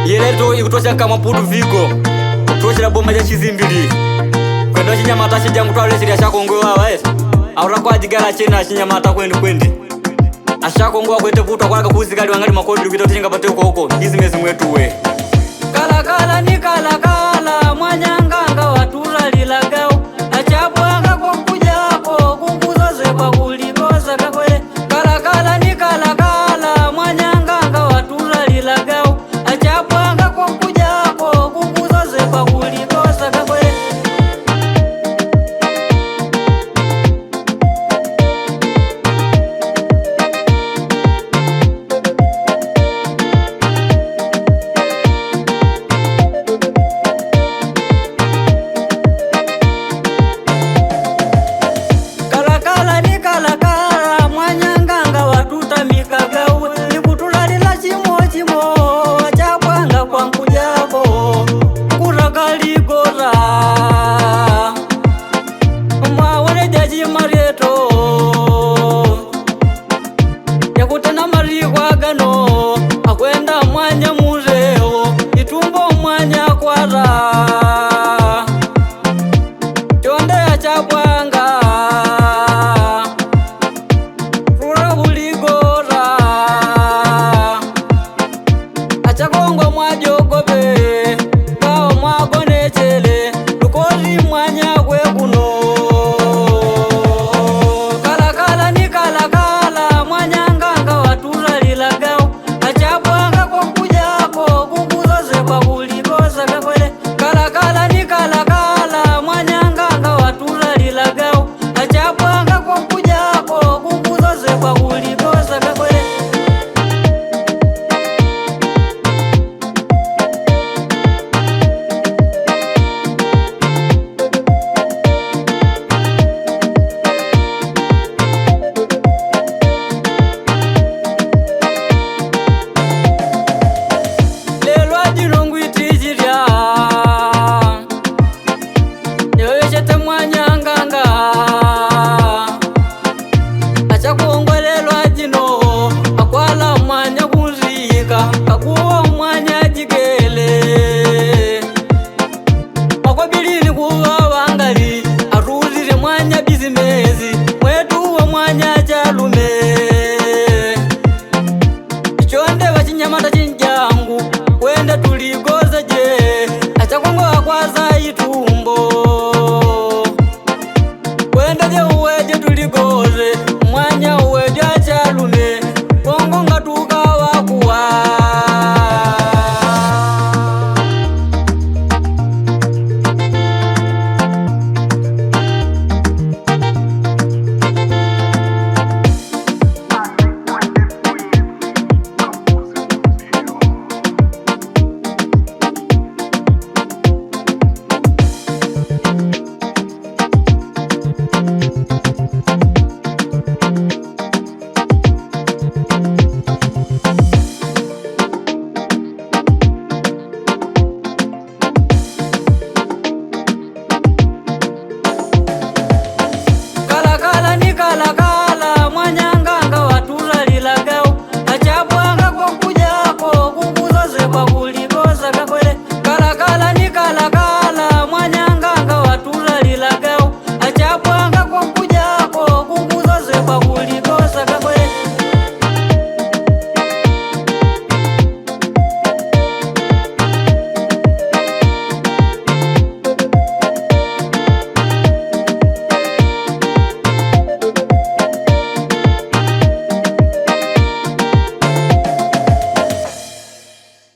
Yeleto ikutosha kama putu vigo Tuoshira bomba ya chizimbili Kwendo chinyamata chija mutwale chiri ashakongo wawa Aura kwa jigala chena chinyamata kwendi Ashakongo kwete putu kwa kuzikali wangali makodi Lukita tuchinga pate huko Hizi mezi mwetu we Kala kala ni kala kala mwanyanga